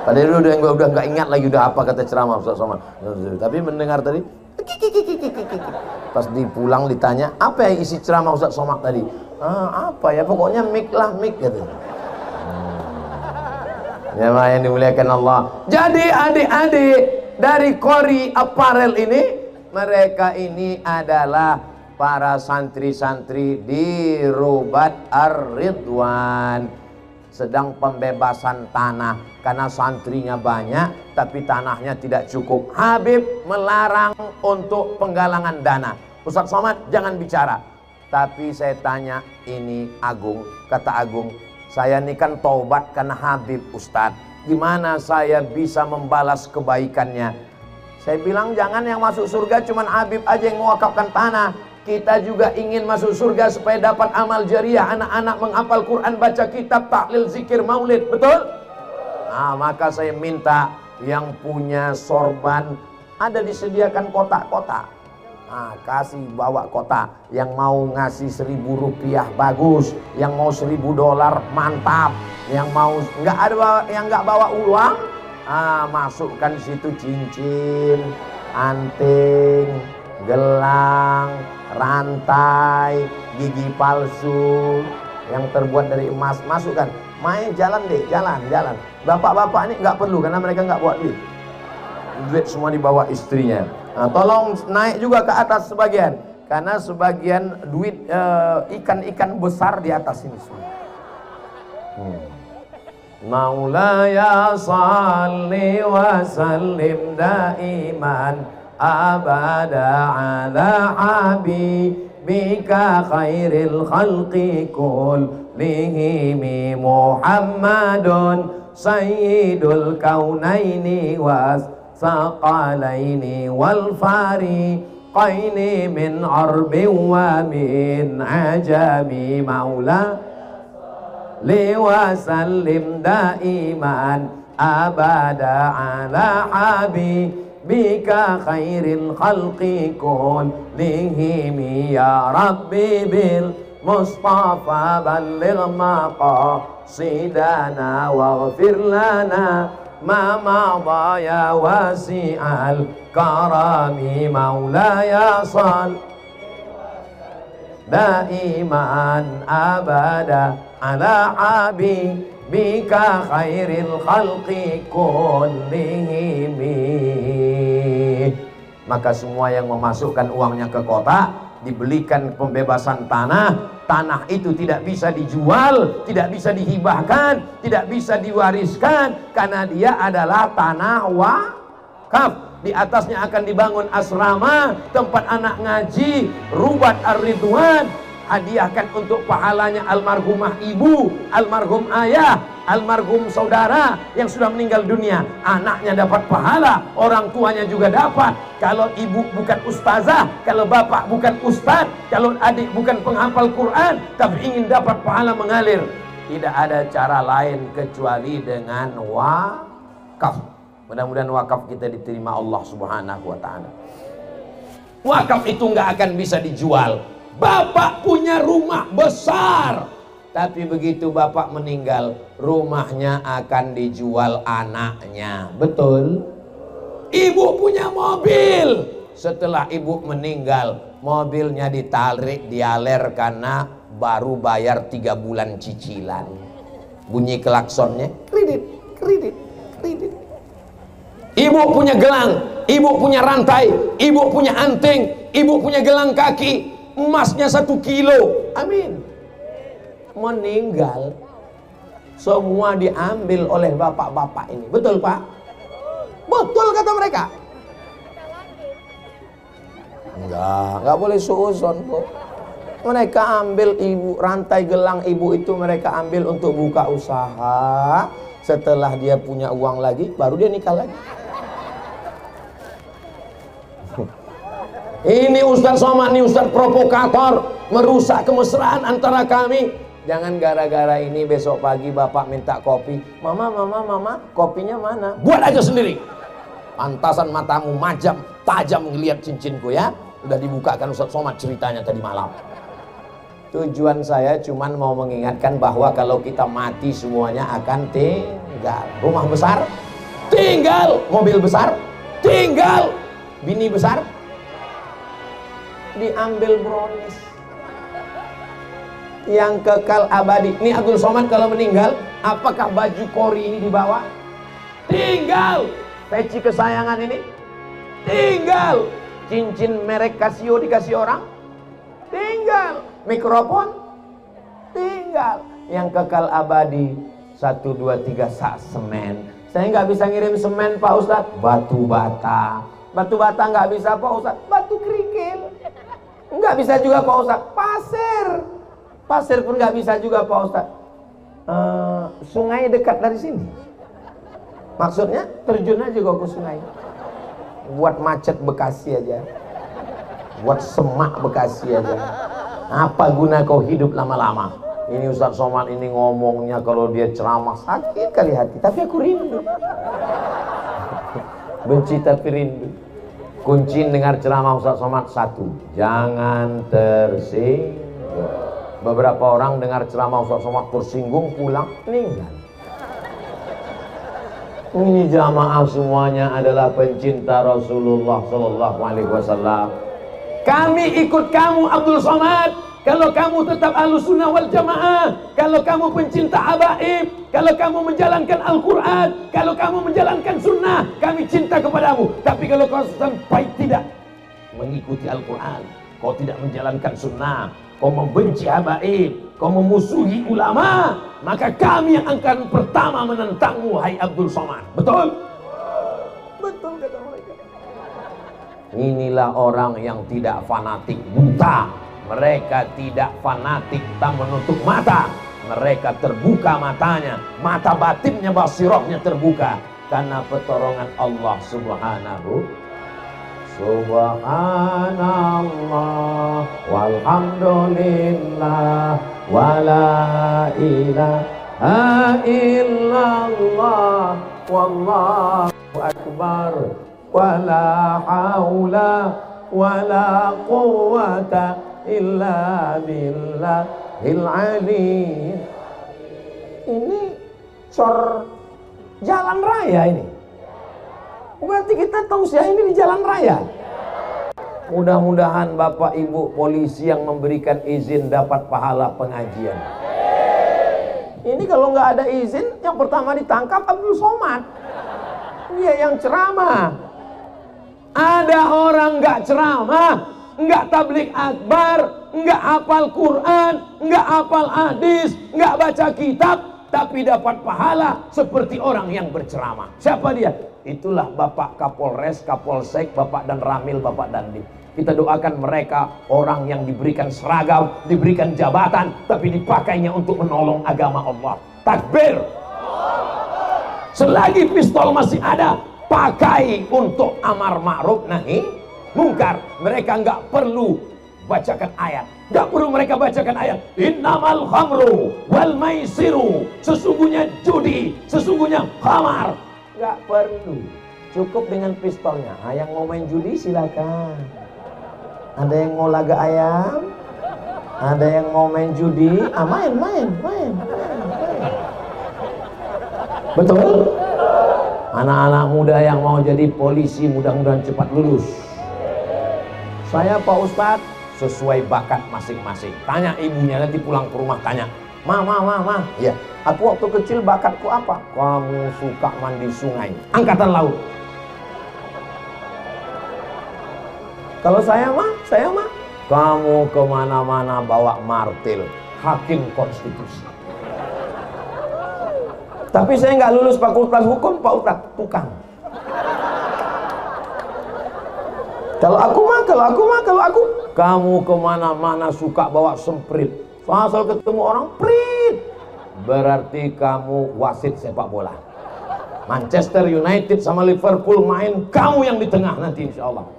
Padahal udah nggak ingat lagi udah apa kata ceramah Ustaz Somad. Tapi mendengar tadi, pas dipulang ditanya apa yang isi ceramah Ustaz Somad tadi? Apa ya, pokoknya mic lah mic gitu. Jamaah yang dimuliakan Allah. Jadi adik-adik dari Kori Apparel ini, mereka ini adalah para santri-santri di Rubat Ar-Ridwan, sedang pembebasan tanah karena santrinya banyak tapi tanahnya tidak cukup. Habib melarang untuk penggalangan dana. Ustaz Somad jangan bicara. Tapi saya tanya, ini Agung, kata Agung, saya ini kan taubat karena Habib Ustadz, gimana saya bisa membalas kebaikannya? Saya bilang jangan yang masuk surga cuman Habib aja yang mewakafkan tanah. Kita juga ingin masuk surga supaya dapat amal jariah, anak-anak menghafal Quran, baca kitab, tahlil, zikir, maulid, betul? Nah, maka saya minta yang punya sorban, ada disediakan kotak-kotak. Nah, kasih bawa kotak. Yang mau ngasih 1.000 rupiah bagus, yang mau $1.000 mantap, yang mau nggak ada yang nggak bawa uang, masukkan di situ cincin, anting, gelang, rantai, gigi palsu yang terbuat dari emas, masukkan. Main jalan deh, jalan. Bapak-bapak ini nggak perlu karena mereka nggak bawa duit. Duit semua dibawa istrinya. Nah, tolong naik juga ke atas sebagian, karena sebagian duit ikan-ikan besar di atas ini semua. Maulaya salli wa sallim daiman abada ala habibika khairil khalqi kullihim Muhammadun sayyidul kaunaini was saqalaini wal fariqaini min arbi wa min ajami maula li wa sallim daiman abada ala habibika khairil khalqi kullihim ya rabbi bil mustafa balligh maqasidana waghfir lana ma madha ya wasi'al karami maulaya sal daiman abada ala habibika khairil khalqi kullihim. Maka semua yang memasukkan uangnya ke kota dibelikan pembebasan tanah. Tanah itu tidak bisa dijual, tidak bisa dihibahkan, tidak bisa diwariskan, karena dia adalah tanah wakaf. Di atasnya akan dibangun asrama, tempat anak ngaji, Rubat Ar-Ridwan. Hadiahkan untuk pahalanya almarhumah ibu, almarhum ayah, almarhum saudara yang sudah meninggal dunia. Anaknya dapat pahala, orang tuanya juga dapat. Kalau ibu bukan ustazah, kalau bapak bukan ustaz, kalau adik bukan penghafal Quran, tapi ingin dapat pahala mengalir, tidak ada cara lain kecuali dengan wakaf. Mudah-mudahan wakaf kita diterima Allah Subhanahu wa ta'ala. Wakaf itu nggak akan bisa dijual. Bapak punya rumah besar, tapi begitu bapak meninggal, rumahnya akan dijual anaknya. Betul? Ibu punya mobil, setelah ibu meninggal, mobilnya ditarik, dialer karena baru bayar 3 bulan cicilan. bunyi klaksonnya, kredit, kredit, kredit. Ibu punya gelang, ibu punya rantai, ibu punya anting, ibu punya gelang kaki, emasnya 1 kilo. Amin. Meninggal, semua diambil oleh bapak-bapak ini. Betul Pak? Betul kata mereka. Enggak boleh suuzon Bu. Mereka ambil ibu, rantai gelang ibu itu mereka ambil untuk buka usaha. Setelah dia punya uang lagi, baru dia nikah lagi. Ini Ustaz Somad, ini Ustaz provokator, merusak kemesraan antara kami. Jangan gara-gara ini besok pagi bapak minta kopi, mama, kopinya mana? Buat aja sendiri. Pantasan matamu tajam ngelihat cincinku ya. Udah dibukakan Ustaz Somad ceritanya tadi malam. Tujuan saya cuman mau mengingatkan bahwa kalau kita mati semuanya akan tinggal. Rumah besar tinggal, mobil besar tinggal, bini besar diambil brownies. Yang kekal abadi. Ini Abdul Somad kalau meninggal, apakah baju kori ini dibawa? Tinggal. Peci kesayangan ini tinggal. Cincin merek Casio dikasih orang? Tinggal. Mikrofon? Tinggal. Yang kekal abadi 1, 2, 3 sak semen. Saya nggak bisa ngirim semen Pak Ustadz. Batu bata. Batu bata nggak bisa Pak Ustadz. Batu kerikil. Nggak bisa juga Pak Ustadz. Pasir. Pasir pun nggak bisa juga Pak Ustadz. Sungai dekat dari sini. Maksudnya terjun aja ke sungai. Buat macet Bekasi aja. Buat semak Bekasi aja. Apa guna kau hidup lama-lama? Ini Ustaz Somad ini ngomongnya kalau dia ceramah sakit kali hati. Tapi aku rindu. Benci tapi rindu. Kunci dengar ceramah Ustaz Somad 1, jangan tersinggung. Beberapa orang dengar ceramah Ustaz Somad tersinggung, pulang meninggal. Ini jamaah semuanya adalah pencinta Rasulullah Sallallahu Alaihi Wasallam. Kami ikut kamu Abdul Somad. Kalau kamu tetap Ahlussunnah wal Jamaah, kalau kamu pencinta habaib, kalau kamu menjalankan Al-Quran, kalau kamu menjalankan sunnah, kami cinta kepadamu. Tapi kalau kau sampai tidak mengikuti Al-Quran, kau tidak menjalankan sunnah, kau membenci habaib, kau memusuhi ulama, maka kami yang akan pertama menentangmu, hai Abdul Somad. Betul? Betul kata mereka. Inilah orang yang tidak fanatik buta. Mereka tidak fanatik tak menutup mata. Mereka terbuka matanya, mata batinnya, basirohnya terbuka karena pertolongan Allah Subhanahu. Subhanallah walhamdulillah wala ilaha illallah wallahu akbar wala haula wala quwwata illa billahil ali. Ini cor jalan raya ini. Berarti kita tausiah ini di jalan raya. Mudah-mudahan Bapak Ibu polisi yang memberikan izin dapat pahala pengajian. Ini kalau nggak ada izin, yang pertama ditangkap Abdul Somad. Dia yang ceramah. Ada orang nggak ceramah, nggak tabligh akbar, nggak hafal Quran, nggak hafal hadis, nggak baca kitab, tapi dapat pahala seperti orang yang berceramah. Siapa dia? Itulah Bapak Kapolres, Kapolsek, Bapak dan Ramil, Bapak Dandim. Kita doakan mereka orang yang diberikan seragam, diberikan jabatan, tapi dipakainya untuk menolong agama Allah. Takbir. Selagi pistol masih ada, pakai untuk amar ma'ruf nahi mungkar. Mereka nggak perlu bacakan ayat, nggak perlu mereka bacakan ayat. Innamal khamru wal maisiru, sesungguhnya judi, sesungguhnya khamar. Nggak perlu, cukup dengan pistolnya. Yang mau main judi silakan. Ada yang mau laga ayam, ada yang mau main judi, main. Betul? Anak-anak muda yang mau jadi polisi mudah-mudahan cepat lulus. Saya Pak Ustadz sesuai bakat masing-masing. Tanya ibunya nanti pulang ke rumah, tanya Ma. Ya, aku waktu kecil bakatku apa? Kamu suka mandi sungai, angkatan laut. Kalau saya mah, kamu kemana-mana bawa martil, hakim konstitusi. Tapi saya nggak lulus fakultas hukum, Pak Ustadz, tukang. Kalau aku, kamu kemana-mana suka bawa semprit, asal ketemu orang prit, berarti kamu wasit sepak bola. Manchester United sama Liverpool main, kamu yang di tengah nanti insya Allah.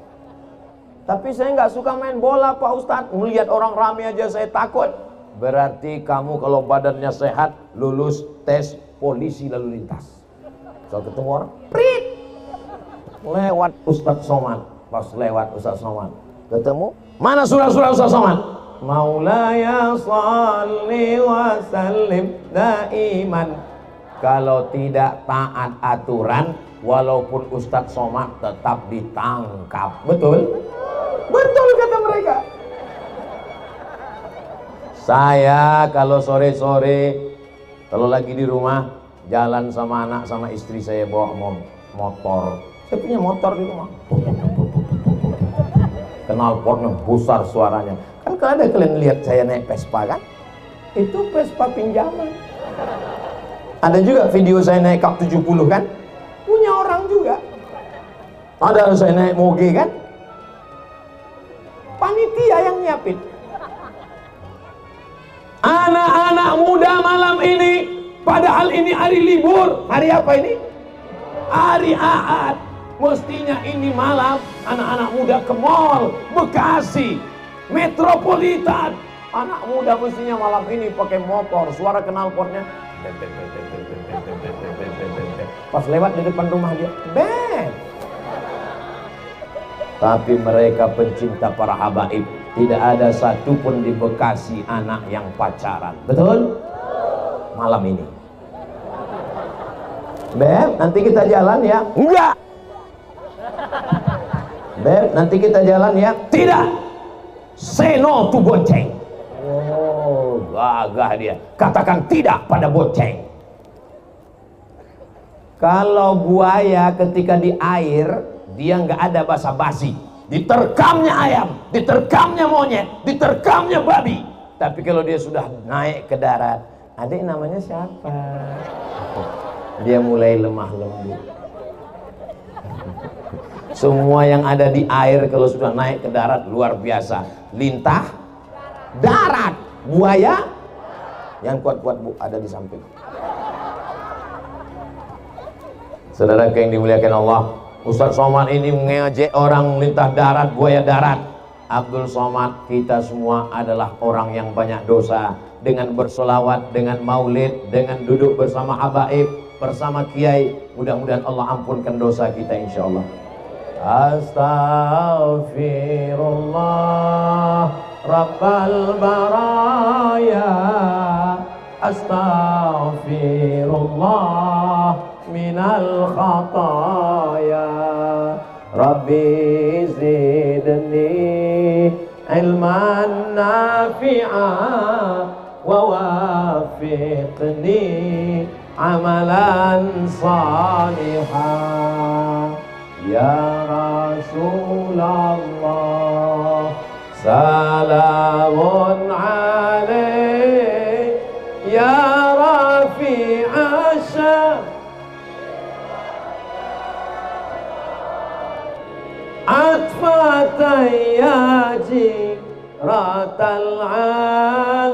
Tapi saya nggak suka main bola, Pak Ustadz, melihat orang ramai aja saya takut. Berarti kamu kalau badannya sehat, lulus tes polisi lalu lintas. Asal ketemu orang prit, lewat Ustadz Somad. Pas lewat Ustaz Somad, ketemu, mana surah-surah Ustaz Somad? Maulaya sholli wa sallim daiman. Kalau tidak taat aturan, walaupun Ustaz Somad tetap ditangkap. Betul? Betul kata mereka. Saya kalau sore-sore, kalau lagi di rumah, jalan sama anak sama istri saya bawa motor. Saya punya motor di rumah. Knalpotnya besar suaranya. Kan kalau ada kalian lihat saya naik Vespa kan? Itu Vespa pinjaman. Ada juga video saya naik Kap 70 kan? Punya orang juga. Ada saya naik moge kan? Panitia yang nyiapin. Anak-anak muda malam ini, padahal ini hari libur. Hari apa ini? Hari Ahad. Mestinya ini malam anak-anak muda ke mall, Bekasi, Metropolitan. Anak muda mestinya malam ini pakai motor, suara knalpotnya. Pas lewat di depan rumah dia, bang. Tapi mereka pencinta para habaib. Tidak ada satupun di Bekasi anak yang pacaran. Betul? Malam ini. Beb, nanti kita jalan ya? Enggak. Beb, nanti kita jalan ya? Tidak. Say no to bonceng. Oh, gagah dia. Katakan tidak pada bonceng. Kalau buaya ketika di air, dia nggak ada basa-basi. Diterkamnya ayam, diterkamnya monyet, diterkamnya babi. Tapi kalau dia sudah naik ke darat, adik namanya siapa? Dia mulai lemah lembut. Semua yang ada di air kalau sudah naik ke darat luar biasa. Lintah darat, buaya yang kuat-kuat Bu ada di samping. Saudara yang dimuliakan Allah, Ustaz Somad ini mengejek orang lintah darat, buaya darat. Abdul Somad, kita semua adalah orang yang banyak dosa. Dengan bersolawat, dengan maulid, dengan duduk bersama habaib, bersama kiai, mudah-mudahan Allah ampunkan dosa kita insya Allah. Astaghfirullah Rabbal baraya, astaghfirullah minal khataya, Rabbi zidni ilman nafi'a wa wafiqni amalan salihah. Ya Rasulullah, salamun alaik, ya Rafi'a syaf, atfatan ya jiratal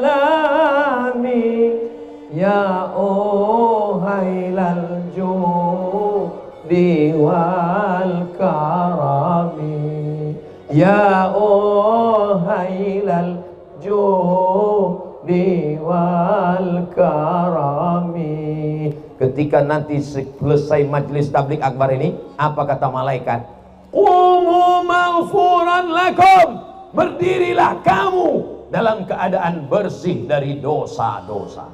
alami, ya uhailal judi wal karami, ya uhailal judi wal karami. Ketika nanti selesai majelis tabligh akbar ini, apa kata malaikat? Qumu maghfuran lakum, berdirilah kamu dalam keadaan bersih dari dosa-dosa.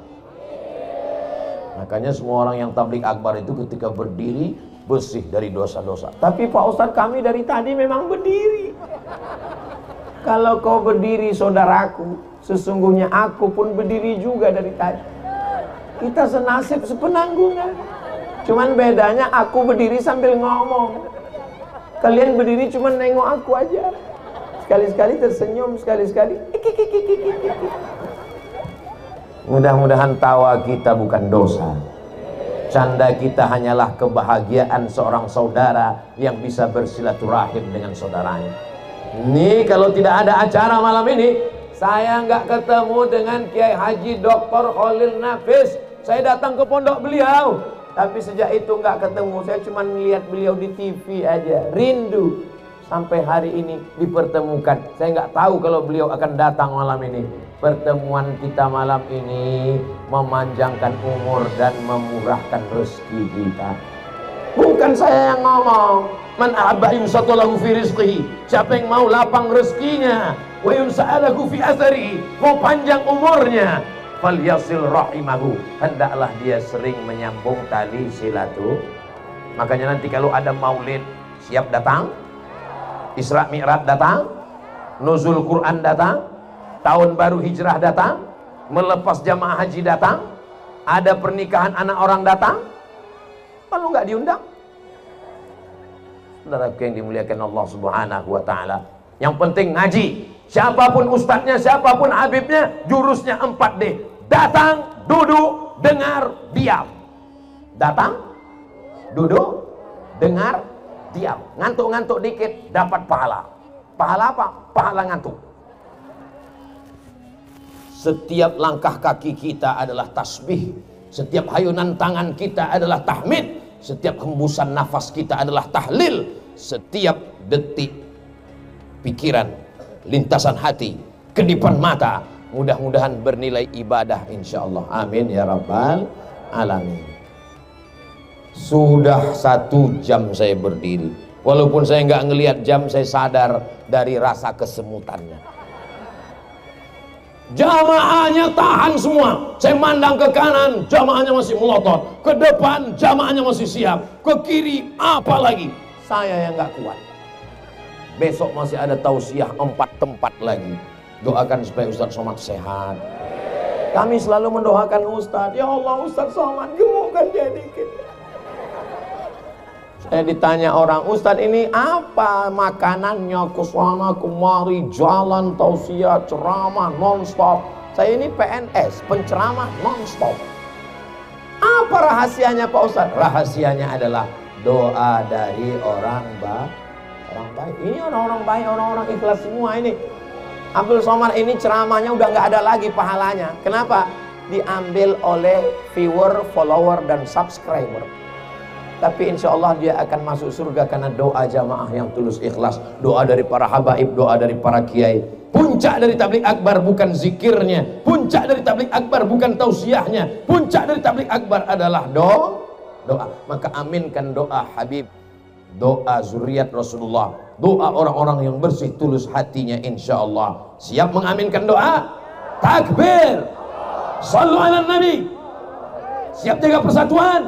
Makanya semua orang yang tabligh akbar itu ketika berdiri bersih dari dosa-dosa. Tapi Pak Ustadz, kami dari tadi memang berdiri. Kalau kau berdiri saudaraku, Sesungguhnya aku pun berdiri juga dari tadi. Kita senasib sepenanggungan. Cuman bedanya aku berdiri sambil ngomong. Kalian berdiri cuman nengok aku aja. Sekali-sekali tersenyum, sekali-sekali. Mudah-mudahan tawa kita bukan dosa. Canda kita hanyalah kebahagiaan seorang saudara yang bisa bersilaturahim dengan saudaranya. Ini kalau tidak ada acara malam ini, saya nggak ketemu dengan Kiai Haji Dr. Khalil Nafis. Saya datang ke pondok beliau, tapi sejak itu nggak ketemu. Saya cuma melihat beliau di TV aja. Rindu sampai hari ini dipertemukan. Saya nggak tahu kalau beliau akan datang malam ini. Pertemuan kita malam ini memanjangkan umur dan memurahkan rezeki kita. Bukan saya yang ngomong. Man ahabba yusatalahu fi rizqihi. Siapa yang mau lapang rezekinya, wa yunsa'alahu fi athari, mau panjang umurnya, falyasil rahimahu, hendaklah dia sering menyambung tali silatu. Makanya nanti kalau ada maulid, siap datang. Isra Mi'raj datang, nuzul Quran datang, tahun baru hijrah datang, melepas jamaah haji datang, ada pernikahan anak orang datang, lalu nggak diundang. Saudaraku yang dimuliakan Allah Subhanahu wa Ta'ala, yang penting ngaji. Siapapun ustadznya, siapapun habibnya, jurusnya 4D: datang, duduk, dengar, diam. Datang, duduk, dengar, diam. Ngantuk-ngantuk dikit dapat pahala. Pahala apa? Pahala ngantuk. Setiap langkah kaki kita adalah tasbih, setiap hayunan tangan kita adalah tahmid, setiap hembusan nafas kita adalah tahlil, setiap detik pikiran, lintasan hati, kedipan mata, mudah-mudahan bernilai ibadah insyaallah. Amin ya rabbal alamin. Sudah 1 jam saya berdiri, walaupun saya nggak ngelihat jam, saya sadar dari rasa kesemutannya. Jamaahnya tahan semua. Saya mandang ke kanan, jamaahnya masih melotot. Ke depan, jamaahnya masih siap. Ke kiri, apa lagi? Saya yang nggak kuat. Besok masih ada tausiah 4 tempat lagi. Doakan supaya Ustadz Somad sehat. Kami selalu mendoakan Ustadz. Ya Allah, Ustadz Somad gemukkan dia dikit. Saya ditanya orang, Ustadz ini apa makanannya, kesana kemari, jalan, tausiah, ceramah non-stop. Saya ini PNS, penceramah non-stop. Apa rahasianya Pak Ustadz? Rahasianya adalah doa dari orang baik. Ini orang-orang baik, orang-orang ikhlas semua ini. Abdul Somad ini ceramahnya udah nggak ada lagi pahalanya. Kenapa? Diambil oleh viewer, follower, dan subscriber. Tapi insya Allah dia akan masuk surga karena doa jamaah yang tulus ikhlas, doa dari para habaib, doa dari para kiai. Puncak dari tabligh akbar bukan zikirnya, puncak dari tabligh akbar bukan tausiahnya, puncak dari tabligh akbar adalah doa. Maka aminkan doa Habib, doa zuriat Rasulullah, doa orang-orang yang bersih tulus hatinya insya Allah. Siap mengaminkan doa? Takbir, sallu ala nabi. Siap jaga persatuan,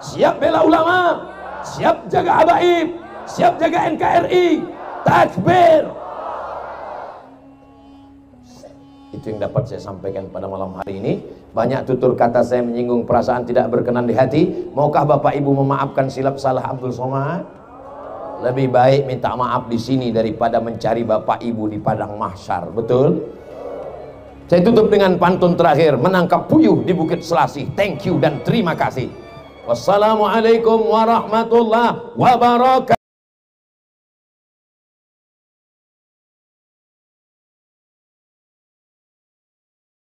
siap bela ulama, siap jaga habaib, siap jaga NKRI. Takbir. Itu yang dapat saya sampaikan pada malam hari ini. Banyak tutur kata saya menyinggung perasaan tidak berkenan di hati. Maukah Bapak Ibu memaafkan silap salah Abdul Somad? Lebih baik minta maaf di sini daripada mencari Bapak Ibu di padang mahsyar. Betul? Saya tutup dengan pantun terakhir, menangkap puyuh di Bukit Selasih. Thank you dan terima kasih. Wassalamualaikum warahmatullahi wabarakatuh.